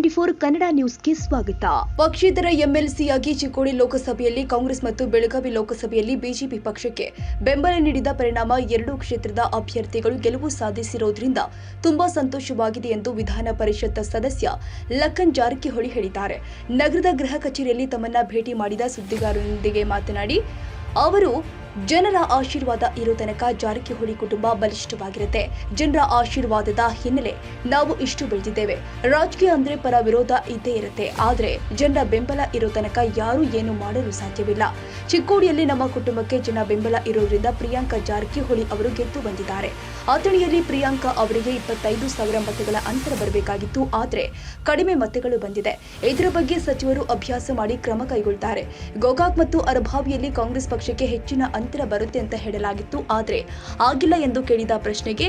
N24 Kannada ನ್ಯೂಸ್ಗೆ ಸ್ವಾಗತ. ಪಕ್ಷೇತರ ಎಂಎಲ್ಸಿಯಾಗಿ ಚಿಕ್ಕೋಡಿ ಲೋಕಸಭೆಯಲ್ಲಿ ಕಾಂಗ್ರೆಸ್ ಮತ್ತು ಬೆಳಗಾವಿ ಲೋಕಸಭೆಯಲ್ಲಿ ಬಿಜೆಪಿ ಪಕ್ಷಕ್ಕೆ ಬೆಂಬಲ ನೀಡಿದ ಪರಿಣಾಮ ಎರಡೂ ಕ್ಷೇತ್ರದ ಅಭ್ಯರ್ಥಿಗಳು ಗೆಲುವು ಸಾಧಿಸಿರುವುದರಿಂದ ತುಂಬಾ ಸಂತೋಷವಾಗಿದೆ ಎಂದು ವಿಧಾನ ಪರಿಷತ್ ಸದಸ್ಯ ಲಖನ್ ಜಾರಕಿಹೊಳಿ ಹೇಳಿದ್ದಾರೆ. ನಗರದ ಗೃಹ ಕಚೇರಿಯಲ್ಲಿ ತಮ್ಮನ್ನ ಭೇಟಿ ಮಾಡಿದ ಸುದ್ದಿಗಾರರೊಂದಿಗೆ ಮಾತನಾಡಿ ಅವರು ಜನರ ಆಶೀರ್ವಾದ ಇರೋ ತನಕ ಜಾರಕಿಹೊಳಿ ಕುಟುಂಬ ಬಲಿಷ್ಠವಾಗಿರುತ್ತೆ. ಜನರ ಆಶೀರ್ವಾದದ ಹಿನ್ನೆಲೆ ನಾವು ಇಷ್ಟು ಬೆಳೆದಿದ್ದೇವೆ. ರಾಜಕೀಯ ಅಂದ್ರೆ ಪರ ವಿರೋಧ ಇದ್ದೇ ಇರುತ್ತೆ, ಆದ್ರೆ ಜನರ ಬೆಂಬಲ ಇರೋ ತನಕ ಯಾರು ಏನು ಮಾಡಲು ಸಾಧ್ಯವಿಲ್ಲ. ಚಿಕ್ಕೋಡಿಯಲ್ಲಿ ನಮ್ಮ ಕುಟುಂಬಕ್ಕೆ ಜನ ಬೆಂಬಲ ಇರೋದ್ರಿಂದ ಪ್ರಿಯಾಂಕಾ ಜಾರಕಿಹೊಳಿ ಅವರು ಗೆದ್ದು ಬಂದಿದ್ದಾರೆ. ಅಥಣಿಯಲ್ಲಿ ಪ್ರಿಯಾಂಕಾ ಅವರಿಗೆ 25,000 ಮತಗಳ ಅಂತರ ಬರಬೇಕಾಗಿತ್ತು, ಆದ್ರೆ ಕಡಿಮೆ ಮತಗಳು ಬಂದಿದೆ. ಇದರ ಬಗ್ಗೆ ಸಚಿವರು ಅಭ್ಯಾಸ ಮಾಡಿ ಕ್ರಮ ಕೈಗೊಳ್ಳುತ್ತಾರೆ. ಗೋಕಾಕ್ ಮತ್ತು ಅರಭಾವಿಯಲ್ಲಿ ಕಾಂಗ್ರೆಸ್ ಪಕ್ಷಕ್ಕೆ ಹೆಚ್ಚಿನ ಅಂತರ ಬರುತ್ತೆ ಅಂತ ಹೇಳಲಾಗಿತ್ತು, ಆದ್ರೆ ಆಗಿಲ್ಲ ಎಂದು ಕೇಳಿದ ಪ್ರಶ್ನೆಗೆ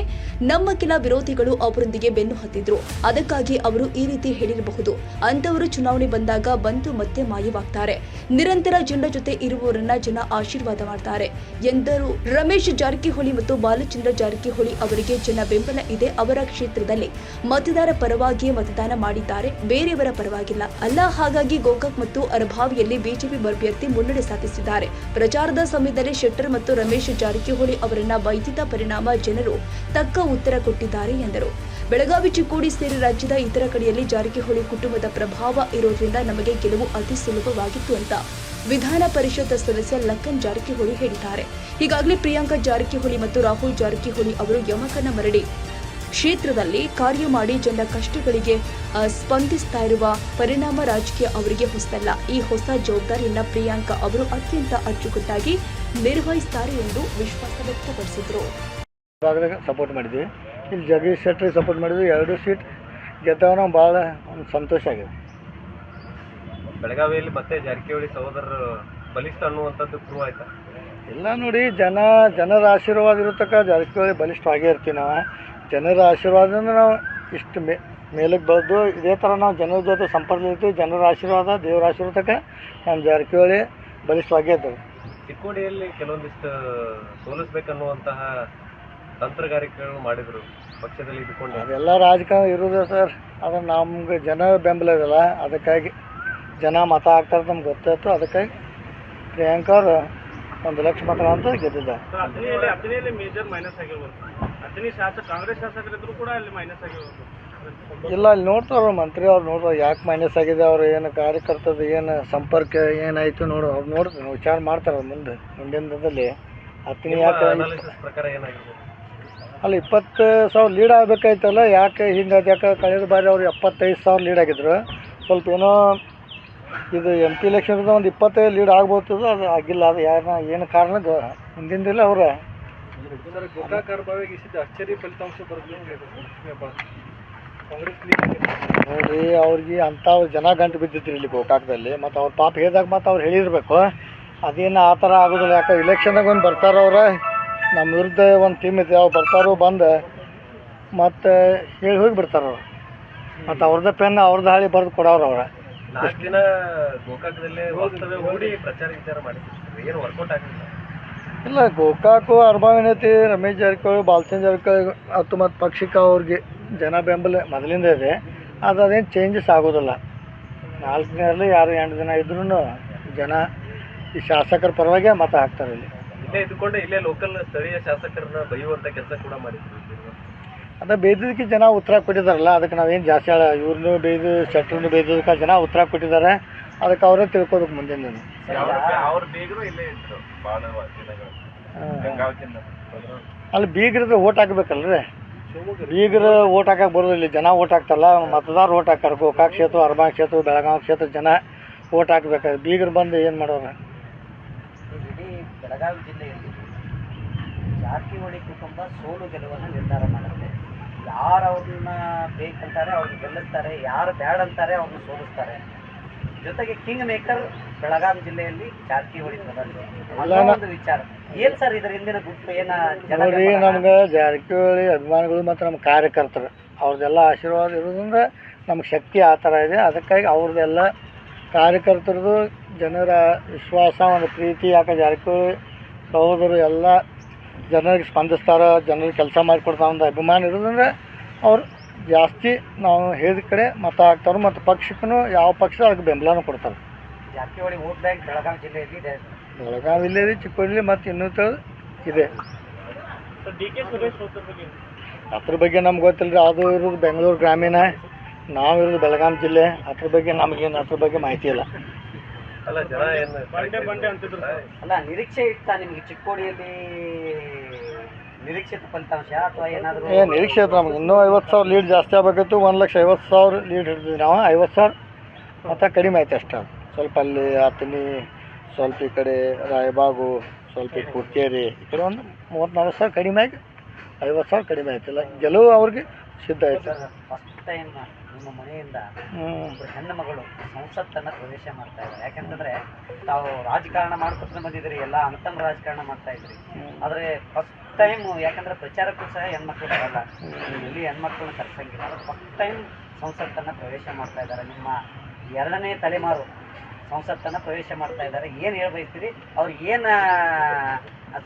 ನಮ್ಮ ಕೆಲ ವಿರೋಧಿಗಳು ಅವರೊಂದಿಗೆ ಬೆನ್ನು ಹತ್ತಿದ್ರು, ಅದಕ್ಕಾಗಿ ಅವರು ಈ ರೀತಿ ಹೇಳಿರಬಹುದು. ಅಂತವರು ಚುನಾವಣೆ ಬಂದಾಗ ಬಂದು ಮತ್ತೆ ಮಾಯವಾಗ್ತಾರೆ. ನಿರಂತರ ಜನರ ಜೊತೆ ಇರುವವರನ್ನ ಜನ ಆಶೀರ್ವಾದ ಮಾಡ್ತಾರೆ ಎಂದರು. ರಮೇಶ್ ಜಾರಕಿಹೊಳಿ ಮತ್ತು ಬಾಲಚಂದ್ರ ಜಾರಕಿಹೊಳಿ ಅವರಿಗೆ ಜನ ಬೆಂಬಲ ಇದೆ. ಅವರ ಕ್ಷೇತ್ರದಲ್ಲಿ ಮತದಾರ ಪರವಾಗಿಯೇ ಮತದಾನ ಮಾಡಿದ್ದಾರೆ, ಬೇರೆಯವರ ಪರವಾಗಿಲ್ಲ ಅಲ್ಲ. ಹಾಗಾಗಿ ಗೋಕಾಕ್ ಮತ್ತು ಅರಭಾವಿಯಲ್ಲಿ ಬಿಜೆಪಿ ಅಭ್ಯರ್ಥಿ ಮುನ್ನಡೆ ಸಾಧಿಸಿದ್ದಾರೆ. ಪ್ರಚಾರದ ಸಮಯದಲ್ಲಿ ಶೆಟ್ಟರ್ ಮತ್ತು ರಮೇಶ್ ಜಾರಕಿಹೊಳಿ ಅವರನ್ನ ಬೈದಿದ್ದ ಪರಿಣಾಮ ಜನರು ತಕ್ಕ ಉತ್ತರ ಕೊಟ್ಟಿದ್ದಾರೆ ಎಂದರು. ಬೆಳಗಾವಿ, ಚಿಕ್ಕೋಡಿ ಸೇರಿ ರಾಜ್ಯದ ಇತರ ಕಡೆಯಲ್ಲಿ ಜಾರಕಿಹೊಳಿ ಕುಟುಂಬದ ಪ್ರಭಾವ ಇರೋದ್ರಿಂದ ನಮಗೆ ಗೆಲುವು ಅತಿ ಸುಲಭವಾಗಿತ್ತು ಅಂತ ವಿಧಾನ ಪರಿಷತ್ ಸದಸ್ಯ ಲಖನ್ ಜಾರಕಿಹೊಳಿ ಹೇಳಿದ್ದಾರೆ. ಈಗಾಗಲೇ ಪ್ರಿಯಾಂಕಾ ಜಾರಕಿಹೊಳಿ ಮತ್ತು ರಾಹುಲ್ ಜಾರಕಿಹೊಳಿ ಅವರು ಯಮಕನ ಮರಡಿ ಕ್ಷೇತ್ರದಲ್ಲಿ ಕಾರ್ಯ ಮಾಡಿ ಜನರ ಕಷ್ಟಗಳಿಗೆ ಸ್ಪಂದಿಸ್ತಾ ಇರುವ ಪರಿಣಾಮ ರಾಜಕೀಯ ಅವರಿಗೆ ಹೊಸದಲ್ಲ. ಈ ಹೊಸ ಜವಾಬ್ದಾರಿಯನ್ನ ಪ್ರಿಯಾಂಕಾ ಅವರು ಅತ್ಯಂತ ಅಚ್ಚುಕಟ್ಟಾಗಿ ನಿರ್ವಹಿಸುತ್ತಾರೆ ಎಂದು ವಿಶ್ವಾಸ ವ್ಯಕ್ತಪಡಿಸಿದರು. ಸಪೋರ್ಟ್ ಮಾಡಿದ್ವಿ, ಇಲ್ಲಿ ಜಗದೀಶ್ ಶೆಟ್ಟರ್ ಸಪೋರ್ಟ್ ಮಾಡಿದ್ವಿ. 2 ಸೀಟ್ ಗೆದ್ದವ ನಾವು ಭಾಳ ಸಂತೋಷ ಆಗಿದೆ. ಬೆಳಗಾವಿಯಲ್ಲಿ ಮತ್ತೆ ಜಾರಕಿಹೊಳಿ ಸಹೋದರರು ಬಲಿಷ್ಠ ಅನ್ನುವಂಥದ್ದು ಪ್ರೂವ್ ಆಯ್ತಾ? ಇಲ್ಲ ನೋಡಿ, ಜನರ ಆಶೀರ್ವಾದ ಇರತಕ್ಕ ಜಾರಕಿಹೊಳಿ ಬಲಿಷ್ಠವಾಗೇ ಇರ್ತೀವಿ. ನಾವು ಜನರ ಆಶೀರ್ವಾದದಿಂದ ನಾವು ಇಷ್ಟು ಮೇಲಕ್ಕೆ ಬೆಳೆದು ಇದೇ ಥರ ನಾವು ಜನರ ಜೊತೆ ಸಂಪರ್ಕ ಇರ್ತೀವಿ. ಜನರ ಆಶೀರ್ವಾದ, ದೇವರ ಆಶೀರ್ವಾದಕ್ಕೆ ನಮ್ಮ ಜಾರಕಿಹೊಳಿ ಬಲಿಷ್ಠವಾಗೇ ಇರ್ತದೆ. ಚಿಕ್ಕೋಡಿಯಲ್ಲಿ ಕೆಲವೊಂದಿಷ್ಟು ಸೋಲಿಸ್ಬೇಕನ್ನುವಂತಹ ತಂತ್ರಗಾರಿಕೆಗಳು ಮಾಡಿದರು ಪಕ್ಷದಲ್ಲಿ ಇದ್ದುಕೊಂಡು. ಅದೆಲ್ಲ ರಾಜಕಾರಣ ಇರೋದು ಸರ್, ಅದು ನಮ್ಗೆ ಜನ ಬೆಂಬಲ ಇದಲ್ಲ, ಅದಕ್ಕಾಗಿ ಜನ ಮತ ಹಾಕ್ತಾರೆ ನಮ್ಗೆ ಗೊತ್ತಾಯ್ತು. ಅದಕ್ಕಾಗಿ ಪ್ರಿಯಾಂಕಾ ಅವರು 1 ಲಕ್ಷ ಮತ ಅಂತ ಗೆದ್ದಿದ್ದಾರೆ. ಅಥಣಿಯಲ್ಲಿ ಮೇಜರ್ ಮೈನಸ್ ಆಗಿರ್ಬೋದು. ಅಥಣಿ ಕಾಂಗ್ರೆಸ್ ಶಾಸಕರಿದ್ರು ಕೂಡ ಅಲ್ಲಿ ಮೈನಸ್ ಆಗಿರ್ಬೋದು. ಇಲ್ಲ, ಅಲ್ಲಿ ನೋಡ್ತಾರೆ ಮಂತ್ರಿ ಅವ್ರು ನೋಡ್ತಾರೆ ಯಾಕೆ ಮೈನಸ್ ಆಗಿದೆ, ಅವ್ರು ಏನು ಕಾರ್ಯಕರ್ತದ ಏನು ಸಂಪರ್ಕ ಏನಾಯಿತು ನೋಡು, ಅವ್ರು ನೋಡ್ತಾರೆ, ವಿಚಾರ ಮಾಡ್ತಾರೆ ಮುಂದಿನ ದಿನದಲ್ಲಿ. ಅಥಣಿ ಯಾಕೆ ಪ್ರಕಾರ ಏನಾಗಿರ್ಬೋದು ಅಲ್ಲಿ 20,000 ಲೀಡ್ ಆಗಬೇಕಾಯ್ತಲ್ಲ, ಯಾಕೆ ಹಿಂಗಾದ? ಯಾಕೆ ಕಳೆದ ಬಾರಿ ಅವ್ರು 75,000 ಲೀಡ್ ಆಗಿದ್ರು. ಸ್ವಲ್ಪ ಏನೋ ಇದು MP ಎಲೆಕ್ಷನ್ದ ಒಂದು 25 ಲೀಡ್ ಆಗ್ಬೋದು, ಅದು ಆಗಿಲ್ಲ. ಅದು ಏನು ಕಾರಣ ಹಿಂದಿನಿಂದಿಲ್ಲ ಅವ್ರ ಗೋಕಾಕ್ ಅರಭಾವಿಗೆ ಅಚ್ಚರಿ ಫಲಿತಾಂಶ ಬರೋದು ನೋಡ್ರಿ. ಅವ್ರಿಗೆ ಅಂಥವ್ರು ಜನ ಗಂಟು ಬಿದ್ದಿದ್ರು ಇಲ್ಲಿ ಗೋಕಾಕದಲ್ಲಿ. ಮತ್ತು ಅವ್ರ ಪಾಪ ಹೇಳಿದಾಗ ಮತ್ತು ಅವ್ರು ಹೇಳಿರ್ಬೇಕು. ಅದೇನು ಆ ಥರ ಆಗೋದಿಲ್ಲ. ಯಾಕೆ ಇಲೆಕ್ಷನ್ದಾಗ ಒಂದು ಬರ್ತಾರೋ ಅವ್ರ ನಮ್ಮ ವಿರುದ್ಧ ಒಂದು ಟೀಮ್ ಇದೆ, ಅವ್ರು ಬರ್ತಾರೋ ಬಂದು ಮತ್ತು ಹೇಳಿ ಹೋಗಿ ಬಿಡ್ತಾರೆ ಅವ್ರು. ಮತ್ತು ಅವ್ರದ್ದು ಪೆನ್ ಅವ್ರದ್ದು ಹಾಳಿ ಬರೆದು ಕೊಡೋರು ಅವ್ರ. ನಾಲ್ಕು ದಿನ ಗೋಕಾಕದಲ್ಲೇ ವಾಸ್ತವ್ಯ ಹೂಡಿ ಪ್ರಚಾರ ವಿಚಾರ ಮಾಡಿದ್ರು, ಏನು ವರ್ಕೌಟ್ ಆಗಲಿಲ್ಲ. ಇಲ್ಲ, ಗೋಕಾಕು ಅರಭಾವಿ ಏನೈತಿ, ರಮೇಶ್ ಜಾರಕಿಹೊಳಿ, ಬಾಲಚಂದ್ರ ಜಾರಕಿಹೊಳಿ ಮತ್ತು ಪಕ್ಷಕ್ಕೆ ಅವ್ರಿಗೆ ಜನ ಬೆಂಬಲ ಮೊದಲಿಂದ ಇದೆ. ಅದೇನು ಚೇಂಜಸ್ ಆಗೋದಿಲ್ಲ. 4 ದಿನದಲ್ಲಿ ಯಾರು 8 ದಿನ ಇದ್ರೂ ಜನ ಈ ಶಾಸಕರ ಪರವಾಗಿ ಮತ ಹಾಕ್ತಾರೆ. ಇಲ್ಲೇ ಇದ್ದುಕೊಂಡು ಇಲ್ಲೇ ಲೋಕಲ್ ಸ್ಥಳೀಯ ಶಾಸಕರನ್ನ ಬೈಯುವಂಥ ಕೆಲಸ ಕೂಡ ಮಾಡಿದ್ರು. ಅದೇ ಬೇಯ್ದಕ್ಕೆ ಜನ ಉತ್ತರ ಕೊಟ್ಟಿದ್ದಾರಲ್ಲ, ಅದಕ್ಕೆ ನಾವೇನು ಜಾಸ್ತಿ ಇವ್ರನ್ನೂ ಬೇಯ್ದು ಶೆಟ್ರನ್ನು ಬೇಯ್ದಕ್ಕೆ ಜನ ಉತ್ತರ ಕೊಟ್ಟಿದ್ದಾರೆ. ಅದಕ್ಕೆ ಅವರೇ ತಿಳ್ಕೊಬೇಕು ಮುಂದಿನ ದಿನ. ಅವ್ರ ಬೀಗರು ಇಲ್ಲೇ ಇದ್ರು ಭಾಳ ಅಲ್ಲಿ ಬೀಗರದ್ದು ಓಟ್ ಹಾಕ್ಬೇಕಲ್ರಿ. ಬೀಗರು ಓಟ್ ಹಾಕಕ್ಕೆ ಬರೋದಿಲ್ಲ, ಜನ ಓಟ್ ಹಾಕ್ತಾರಲ್ಲ, ಮತದಾರ ಓಟ್ ಹಾಕ್ತಾರೆ. ಗೋಕಾಕ್ ಕ್ಷೇತ್ರ, ಅರಭಾವಿ ಕ್ಷೇತ್ರ, ಬೆಳಗಾವಿ ಕ್ಷೇತ್ರ ಜನ ಓಟ್ ಹಾಕ್ಬೇಕಾದ್ರೆ ಬೀಗರು ಬಂದು ಏನು ಮಾಡೋರು? ಇಡೀ ಬೆಳಗಾವಿ ಜಿಲ್ಲೆಯಲ್ಲಿ ಜಾರಕಿಹೊಳಿ ಕುಟುಂಬ ಸೋಲು ಗೆಲುವನ್ನು ನಿರ್ಧಾರ ಮಾಡುತ್ತೆ. ಯಾರು ಅವ್ರನ್ನ ಬೇಕಂತಾರೆ ಅವ್ರನ್ನ ಗೆಲ್ಲಿಸ್ತಾರೆ, ಯಾರು ಬೇಡ ಅಂತಾರೆ ಅವ್ರನ್ನ ಸೋಲಿಸ್ತಾರೆ. ಜೊತೆಗೆ ಕಿಂಗ್ ಮೇಕರ್ ಬೆಳಗಾವಿ ಜಿಲ್ಲೆಯಲ್ಲಿ ಜಾರಕಿಹೊಳಿ ಒಂದು ವಿಚಾರ ಏನು ಸರ್, ಇದರ ಹಿಂದಿನ ಗುಟ್ಟು ಏನ? ನೋಡಿ, ನಮ್ಗೆ ಜಾರಕಿಹೊಳಿ ಅಭಿಮಾನಿಗಳು ಮತ್ತು ನಮ್ಮ ಕಾರ್ಯಕರ್ತರು ಅವ್ರದ್ದೆಲ್ಲ ಆಶೀರ್ವಾದ ಇರೋದ್ರಿಂದ ನಮ್ಗೆ ಶಕ್ತಿ ಆ ಥರ ಇದೆ. ಅದಕ್ಕಾಗಿ ಅವ್ರದ್ದೆಲ್ಲ ಕಾರ್ಯಕರ್ತರದು ಜನರ ವಿಶ್ವಾಸ, ಒಂದು ಪ್ರೀತಿ. ಯಾಕೆ ಜಾರಕಿಹೊಳಿ ಸಹೋದರು ಎಲ್ಲ ಜನರಿಗೆ ಸ್ಪಂದಿಸ್ತಾರೆ, ಜನರಿಗೆ ಕೆಲಸ ಮಾಡಿಕೊಡ್ತಾ ಒಂದು ಅಭಿಮಾನ ಇರೋದಂದ್ರೆ ಅವ್ರು ಜಾಸ್ತಿ ನಾವು ಹೇಳಿದ ಕಡೆ ಮತ ಹಾಕ್ತಾರೆ ಮತ್ತು ಪಕ್ಷಕ್ಕೂ ಯಾವ ಪಕ್ಷ ಅದಕ್ಕೆ ಬೆಂಬಲನೂ ಕೊಡ್ತಾರೆ. ಜಾರಕಿಹೊಳಿ ವೋಟ್ ಬ್ಯಾಂಕ್ ಬೆಳಗಾವಿ ಜಿಲ್ಲೆಯಲ್ಲಿ ಇದೆ. ಬೆಳಗಾವಿ ಇಲ್ಲೇ ಚಿಕ್ಕೋಡಿ ಮತ್ತು ಇನ್ನೂ ಇದೆ. ಡಿ ಕೆ ಸುರೇಶ್ ಹೋಗ್ತಾರೆ ಬಗ್ಗೆ ಅದ್ರ ಬಗ್ಗೆ ನಮ್ಗೆ ಗೊತ್ತಿಲ್ಲ ರೀ. ಅದು ಇರೋದು ಬೆಂಗಳೂರು ಗ್ರಾಮೀಣ, ನಾವು ಇರೋದು ಬೆಳಗಾವಿ ಜಿಲ್ಲೆ. ಅದ್ರ ಬಗ್ಗೆ ನಮಗೇನು ಅದ್ರ ಬಗ್ಗೆ ಮಾಹಿತಿ ಇಲ್ಲ. ಅಲ್ಲ ಜನ ಏನು ಬಂಡೆ ಅಂತಿದ್ರು ಅಲ್ಲ, ನಿರೀಕ್ಷೆ ಇತ್ತ ನಿಮಗೆ ಚಿಕ್ಕೋಡಿಯಲ್ಲಿ ನಿರೀಕ್ಷಿತ ಫಲಿತಾಂಶ ಅಥವಾ ಏನಾದರೂ? ನಿರೀಕ್ಷೆ ಇತ್ತು ನಮ್ಗೆ. ಇನ್ನೂ 50,000 ಲೀಡ್ ಜಾಸ್ತಿ ಆಗಬೇಕಿತ್ತು. 1,50,000 ಲೀಡ್ ಹಿಡಿದ್ವಿ ನಾವು. 50,000 ಮತ್ತು ಕಡಿಮೆ ಆಯ್ತು ಅಷ್ಟೇ. ಸ್ವಲ್ಪ ಅಲ್ಲಿ ಆತನಿ, ಸ್ವಲ್ಪ ಈ ಕಡೆ ರಾಯಬಾಗು, ಸ್ವಲ್ಪ ಈ ಕುರ್ಕೇರಿ, ಈ ಕಡೆ ಒಂದು 34,000 ಕಡಿಮೆ ಆಗಿ 50,000 ಕಡಿಮೆ ಆಯ್ತಿಲ್ಲ. ಗೆಲುವು ಅವ್ರಿಗೆ ಸಿದ್ಧ ಆಯ್ತು. ಫಸ್ಟ್ ಟೈಮ್ ನಿಮ್ಮ ಮನೆಯಿಂದ ಒಬ್ಬರು ಹೆಣ್ಣು ಮಗಳು ಸಂಸತ್ತನ್ನು ಪ್ರವೇಶ ಮಾಡ್ತಾ ಇದ್ದಾರೆ. ಯಾಕೆಂತಂದ್ರೆ ತಾವು ರಾಜಕಾರಣ ಮಾಡ್ಕೊತ ಬಂದಿದ್ರಿ, ಎಲ್ಲ ಅಣ್ಣತಮ್ಮ ರಾಜಕಾರಣ ಮಾಡ್ತಾ ಇದ್ರಿ. ಆದರೆ ಫಸ್ಟ್ ಟೈಮ್, ಯಾಕಂದ್ರೆ ಪ್ರಚಾರಕ್ಕೂ ಸಹ ಹೆಣ್ಮಕ್ಳು ಬರಲ್ಲ, ಇಲ್ಲಿ ಹೆಣ್ಮಕ್ಳನ್ನ ಕರ್ಸಂಗಿಲ್ಲ. ಆದರೆ ಫಸ್ಟ್ ಟೈಮ್ ಸಂಸತ್ತನ್ನು ಪ್ರವೇಶ ಮಾಡ್ತಾ ಇದ್ದಾರೆ. ನಿಮ್ಮ 2ನೇ ತಲೆಮಾರು ಸಂಸತ್ತನ್ನು ಪ್ರವೇಶ ಮಾಡ್ತಾ ಇದ್ದಾರೆ. ಏನು ಹೇಳ್ಬೈತೀರಿ ಅವ್ರಿಗೆ? ಏನು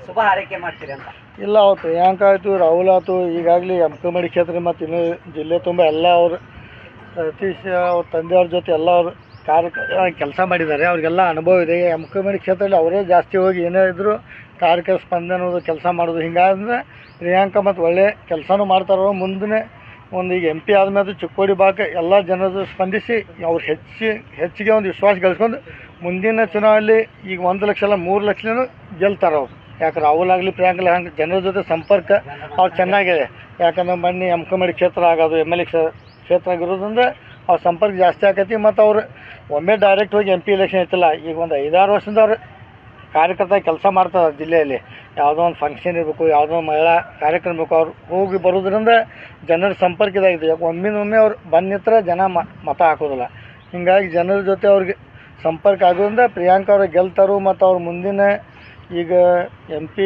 ಶುಭ ಹಾರೈಕೆ ಮಾಡ್ತೀರಿ ಅಂತ? ಇಲ್ಲ, ಅವ್ರು ಪ್ರಿಯಾಂಕಾ ಆಯಿತು, ರಾಹುಲ್ ಆಯ್ತು, ಈಗಾಗಲೇ ಎಮ್ಕಮಡಿ ಕ್ಷೇತ್ರ ಮತ್ತು ಇನ್ನೂ ಜಿಲ್ಲೆ ತುಂಬ ಎಲ್ಲ ಅವರು ಸತೀಶ್ ಅವ್ರ ತಂದೆಯವ್ರ ಜೊತೆ ಎಲ್ಲ ಅವರು ಕೆಲಸ ಮಾಡಿದ್ದಾರೆ. ಅವ್ರಿಗೆಲ್ಲ ಅನುಭವ ಇದೆ. ಎಮ್ಕಮಡಿ ಕ್ಷೇತ್ರದಲ್ಲಿ ಅವರೇ ಜಾಸ್ತಿ ಹೋಗಿ ಏನೇ ಇದ್ದರೂ ಕಾರ್ಯಕರ್ತ ಸ್ಪಂದನೆ ಅನ್ನೋದು ಕೆಲಸ ಮಾಡೋದು. ಹಿಂಗಾದ್ರೆ ಪ್ರಿಯಾಂಕಾ ಮತ್ತು ಒಳ್ಳೆ ಕೆಲಸನೂ ಮಾಡ್ತಾರೋ. ಮುಂದೆ ಒಂದು ಈಗ MP ಆದಮೇಲೆ ಚಿಕ್ಕೋಡಿ ಭಾಗ ಎಲ್ಲ ಜನರು ಸ್ಪಂದಿಸಿ ಅವ್ರು ಹೆಚ್ಚಿಗೆ ಒಂದು ವಿಶ್ವಾಸ ಗಳಿಸ್ಕೊಂಡು ಮುಂದಿನ ಚುನಾವಣೆಯಲ್ಲಿ ಈಗ 1 ಲಕ್ಷ ಅಲ್ಲ 3 ಲಕ್ಷನೂ ಗೆಲ್ತಾರೆ ಅವ್ರು. ಯಾಕೆ ರಾಹುಲ್ ಆಗಲಿ ಪ್ರಿಯಾಂಕಾ ಹಂಗೆ ಜನರ ಜೊತೆ ಸಂಪರ್ಕ ಅವ್ರು ಚೆನ್ನಾಗಿದೆ. ಯಾಕಂದ್ರೆ ಮೊನ್ನೆ ಎಮ್ಕಮಡಿ ಕ್ಷೇತ್ರ ಆಗೋದು MLA ಕ್ಷೇತ್ರ ಆಗಿರೋದ್ರಿಂದ ಅವ್ರ ಸಂಪರ್ಕ ಜಾಸ್ತಿ ಆಕೈತಿ. ಮತ್ತು ಅವ್ರು ಒಮ್ಮೆ ಡೈರೆಕ್ಟ್ ಹೋಗಿ MP ಎಲೆಕ್ಷನ್ ಐತಿಲ್ಲ, ಈಗ ಒಂದು 5-6 ವರ್ಷದಿಂದ ಅವ್ರು ಕಾರ್ಯಕರ್ತ ಕೆಲಸ ಮಾಡ್ತಾರೆ ಜಿಲ್ಲೆಯಲ್ಲಿ. ಯಾವುದೋ ಒಂದು ಫಂಕ್ಷನ್ ಇರಬೇಕು, ಯಾವುದೋ ಒಂದು ಮಹಿಳಾ ಕಾರ್ಯಕ್ರಮ ಇರಬೇಕು, ಅವ್ರು ಹೋಗಿ ಬರೋದ್ರಿಂದ ಜನರ ಸಂಪರ್ಕ ಇದಾಗಿದೆ. ಯಾಕೆ ಒಮ್ಮಿನೊಮ್ಮೆ ಅವ್ರು ಬಂದಿತ್ರ ಜನ ಮತ ಹಾಕೋದಿಲ್ಲ. ಹೀಗಾಗಿ ಜನರ ಜೊತೆ ಅವ್ರಿಗೆ ಸಂಪರ್ಕ ಆಗೋದ್ರಿಂದ ಪ್ರಿಯಾಂಕಾ ಅವ್ರಿಗೆ ಗೆಲ್ತಾರೋ. ಮತ್ತು ಅವ್ರ ಮುಂದಿನ ಈಗ MP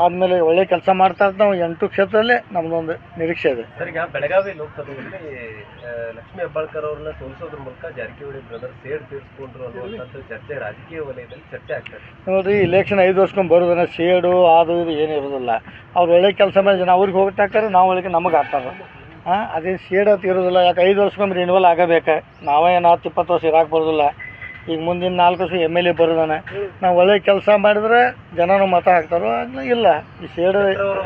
ಆದಮೇಲೆ ಒಳ್ಳೆ ಕೆಲಸ ಮಾಡ್ತಾ ಇರ್ತಾರೆ. ನಾವು 8 ಕ್ಷೇತ್ರದಲ್ಲೇ ನಮ್ಮದೊಂದು ನಿರೀಕ್ಷೆ ಇದೆ. ಸರ್, ಈಗ ಬೆಳಗಾವಿ ಲೋಕಸಭೆಯಲ್ಲಿ ಲಕ್ಷ್ಮೀ ಹೆಬ್ಬಾಳ್ಕರ್ ಅವ್ರನ್ನ ಸೋಲಿಸೋದ್ರ ಮೂಲಕ ಜಾರಕಿಹೊಳಿ ಬ್ರದರ್ ಸೇಡ್ ತೀರಿಸ್ಕೊಂಡ್ರು ಅನ್ನುವಂಥದ್ದು ಚರ್ಚೆ ರಾಜಕೀಯ ವಲಯದಲ್ಲಿ ಚರ್ಚೆ ಆಗ್ತದೆ. ನೋಡಿರಿ, ಇಲೆಕ್ಷನ್ 5 ವರ್ಷಕ್ಕೊಮ್ಮೆ ಬರೋದನ್ನ ಸೇಡು ಅದು ಇದು ಏನೂ ಇರೋದಿಲ್ಲ. ಅವ್ರು ಒಳ್ಳೆ ಕೆಲಸ ಮಾಡಿ ಜನ ಅವ್ರಿಗೆ ಹೋಗಿ ಹಾಕ್ತಾರೆ, ನಾವು ಒಳಗೆ ನಮಗೆ ಹಾಕ್ತಾರೆ. ಅದೇ ಸೇಡ್ ಅಂತ ಇರೋದಿಲ್ಲ. ಯಾಕೆ 5 ವರ್ಷಕ್ಕೊಮ್ಮೆ ರಿನ್ಯೂವಲ್ ಆಗಬೇಕು. ನಾವೇ 10-20 ವರ್ಷ ಇರಾಕ್ ಬರೋದಿಲ್ಲ. ಈಗ ಮುಂದಿನ 4 ವರ್ಷ MLA ಬರೋದಾನೆ. ನಾವು ಒಳ್ಳೆ ಕೆಲಸ ಮಾಡಿದ್ರೆ ಜನನು ಮತ ಹಾಕ್ತಾರೋ. ಇಲ್ಲ ಈ ಸೇಡು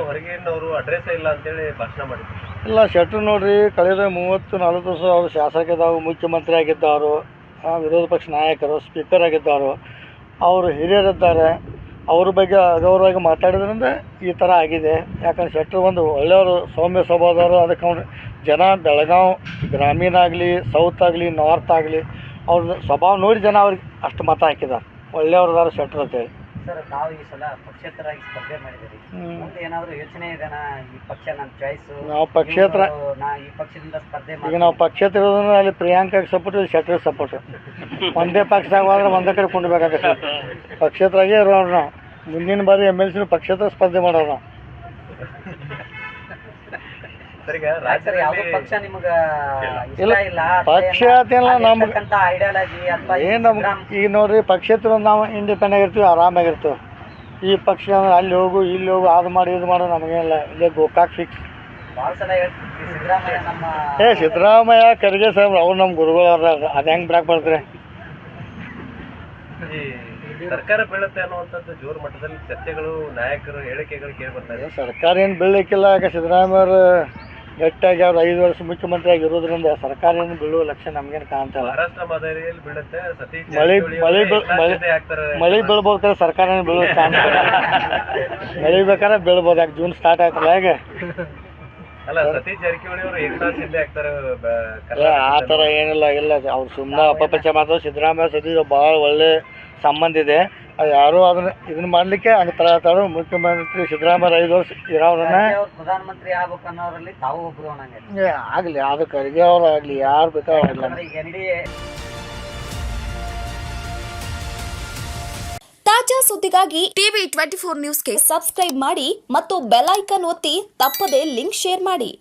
ಹೊರಗಿನವರು ಅಡ್ರೆಸ್ ಇಲ್ಲ ಅಂತೇಳಿ ಭಾಷಣ ಮಾಡಿದ್ರು. ಇಲ್ಲ, ಶೆಟ್ರು ನೋಡ್ರಿ, ಕಳೆದ 30-40 ವರ್ಷ ಅವರು ಶಾಸಕರಿದ್ದಾವೆ, ಮುಖ್ಯಮಂತ್ರಿ ಆಗಿದ್ದವರು, ವಿರೋಧ ಪಕ್ಷ ನಾಯಕರು, ಸ್ಪೀಕರ್ ಆಗಿದ್ದವರು, ಅವರು ಹಿರಿಯರಿದ್ದಾರೆ. ಅವ್ರ ಬಗ್ಗೆ ಅಗೌರವಾಗಿ ಮಾತಾಡೋದ್ರಿಂದ ಈ ಥರ ಆಗಿದೆ. ಯಾಕಂದ್ರೆ ಶೆಟ್ರು ಒಂದು ಒಳ್ಳೆಯವರು, ಸೌಮ್ಯ ಸ್ವಭಾವದವರು. ಅದಕ್ಕೆ ಅವ್ರು ಜನ ಬೆಳಗಾವಿ ಗ್ರಾಮೀಣ ಆಗಲಿ, ಸೌತ್ ಆಗಲಿ, ನಾರ್ತ್ ಆಗಲಿ, ಅವ್ರ ಸ್ವಭಾವ ನೋಡಿ ಜನ ಅವ್ರಿಗೆ ಅಷ್ಟು ಮತ ಹಾಕಿದ್ದಾರೆ. ಒಳ್ಳೆಯವ್ರದಾರ ಶೆಟ್ರು ಅಂತೇಳಿ. ಸರ್, ತಾವು ಈ ಸಲ ಪಕ್ಷೇತರಾಗಿ ಸ್ಪರ್ಧೆ ಮಾಡಿದ್ದೀರಿ. ಮುಂದೆ ಏನಾದರೂ ಯೋಚನೆ ಇದೆನಾ? ಈ ಪಕ್ಷ ನನ್ನ ಚಾಯ್ಸ್, ನಾವು ಪಕ್ಷೇತರ, ನಾ ಈ ಪಕ್ಷದಿಂದ ಸ್ಪರ್ಧೆ ಈಗ ನಾವು ಪಕ್ಷೇತರ ಇರೋದ್ರಿಂದ ಅಲ್ಲಿ ಪ್ರಿಯಾಂಕಾಗೆ ಸಪೋರ್ಟ್, ಶೆಟ್ರಿಗೆ ಸಪೋರ್ಟ್. ಒಂದೇ ಪಕ್ಷದಾಗ ಹೋದ್ರೆ ಒಂದೇ ಕಡೆ ಕೊಂಡ್ಬೇಕಾಗತ್ತೆ. ಪಕ್ಷೇತರಾಗೇ ಇರೋರು ನಾವು. ಮುಂದಿನ ಬಾರಿ MLC ಪಕ್ಷೇತರ ಸ್ಪರ್ಧೆ ಮಾಡೋರು ನಾವು. ಯಾವ್ದು ಪಕ್ಷ ನಿಮ್ಗೆ ಇಲ್ಲ, ಪಕ್ಷ ಅದೇನಿಲ್ಲ ನಮ್ಗೆ ಐಡಿಯಾಲಜಿ ಅಥವಾ ಏನು ನಮ್ಗೆ. ಈಗ ನೋಡ್ರಿ, ಪಕ್ಷೇತರ ನಾವು ಇಂಡಿಪೆಂಡೆಂಟ್ ಆಗಿರ್ತೀವಿ, ಆರಾಮಾಗಿರ್ತೀವಿ. ಈ ಪಕ್ಷ ಅಂದ್ರೆ ಅಲ್ಲಿ ಹೋಗು ಇಲ್ಲಿ ಹೋಗು ಅದು ಮಾಡಿ ಇದು ಮಾಡೋ ನಮಗೇನಿಲ್ಲ. ಇಲ್ಲೇ ಗೋಕಾಕ್ ಫಿಕ್ಸ್. ಭಾಳ ಸಲ ಹೇಳ್ತೀವಿ ಸಿದ್ದರಾಮಯ್ಯ ನಮ್ಮ ಸಿದ್ದರಾಮಯ್ಯ ಖರ್ಗೆ ಸಾಹೇಬ್ರು ಅವ್ರು ನಮ್ಮ ಗುರುಗಳು ಅವ್ರ. ಅದು ಹೆಂಗೆ ಬಿಡಾಕ್ ಬರ್ತಾರೆ? ಸರ್ಕಾರ ಬೀಳುತ್ತೆ ಅನ್ನುವಂಥದ್ದು ಜೋರು ಮಟ್ಟದಲ್ಲಿ ಚರ್ಚೆಗಳು, ನಾಯಕರು ಹೇಳಿಕೆಗಳು ಕೇಳಿ ಬರ್ತಾರೆ. ಸರ್ಕಾರ ಏನು ಬೀಳಲಿಕ್ಕಿಲ್ಲ. ಯಾಕೆ ಸಿದ್ದರಾಮಯ್ಯ ಅವರು ಗಟ್ಟಿಯಾಗಿ ಅವ್ರು 5 ವರ್ಷ ಮುಖ್ಯಮಂತ್ರಿ ಆಗಿರೋದ್ರಿಂದ ಸರ್ಕಾರ ಏನು ಬೀಳುವ ಲಕ್ಷಣ ನಮ್ಗೇನು ಕಾಣ್ತಲ್ಲ. ಮಹಾರಾಷ್ಟ್ರ ಮಾದರಿಯಲ್ಲಿ ಬೀಳುತ್ತೆ. ಸತೀಶ್ ಮಳೆ ಬೀಳ್ಬೋದು, ಸರ್ಕಾರ ಏನು ಬೀಳೋದು ಕಾಣ್ತಲ್ಲ. ಮಳೆ ಬೇಕಾದ್ರೆ ಬೀಳ್ಬೋದು. ಯಾಕೆ ಜೂನ್ ಸ್ಟಾರ್ಟ್ ಆಯ್ತಲ್ಲ ಹೇಗೆ. ಅಲ್ಲ, ಸತೀಶ್ ಜಾರಕಿಹೊಳಿ ಅವರು ಏಕನಾಥ್ ಶಿಂದೆ ಆಗ್ತಾರೆ. ಆ ಥರ ಏನಿಲ್ಲ. ಇಲ್ಲ, ಅವ್ರು ಸುಮ್ಮನೆ ಅಪಪ್ರಚಾರ ಮಾಡ್ತಾರೆ. ಸಿದ್ದರಾಮಯ್ಯ ಸತೀಶ್ ಭಾಳ ಒಳ್ಳೆ ಸಂಬಂಧ ಇದೆ. ಯಾರು ಇದನ್ನ ಮಾಡ್ಲಿಕ್ಕೆ ಹಂಗೆ ಮುಖ್ಯಮಂತ್ರಿ ಸಿದ್ದರಾಮಯ್ಯ 5 ವರ್ಷ ಇರೋದನ್ನ ಪ್ರಧಾನಮಂತ್ರಿ ಆಗ್ಬೇಕು ಅನ್ನೋರಲ್ಲಿ ತಾವು ಒಬ್ರು ಆಗಲಿ. ಅದು ಖರ್ಗೆ ಅವ್ರು ಆಗಲಿ, ಯಾರು ಬೇಕಾಗಿಲ್ಲ. ತಾಜಾ ಸುದ್ದಿಗಾಗಿ TV 24 ನ್ಯೂಸ್ಗೆ ಸಬ್ಸ್ಕ್ರೈಬ್ ಮಾಡಿ ಮತ್ತು ಬೆಲ್ ಐಕಾನ್ ಒತ್ತಿ ತಪ್ಪದೇ ಲಿಂಕ್ ಶೇರ್ ಮಾಡಿ.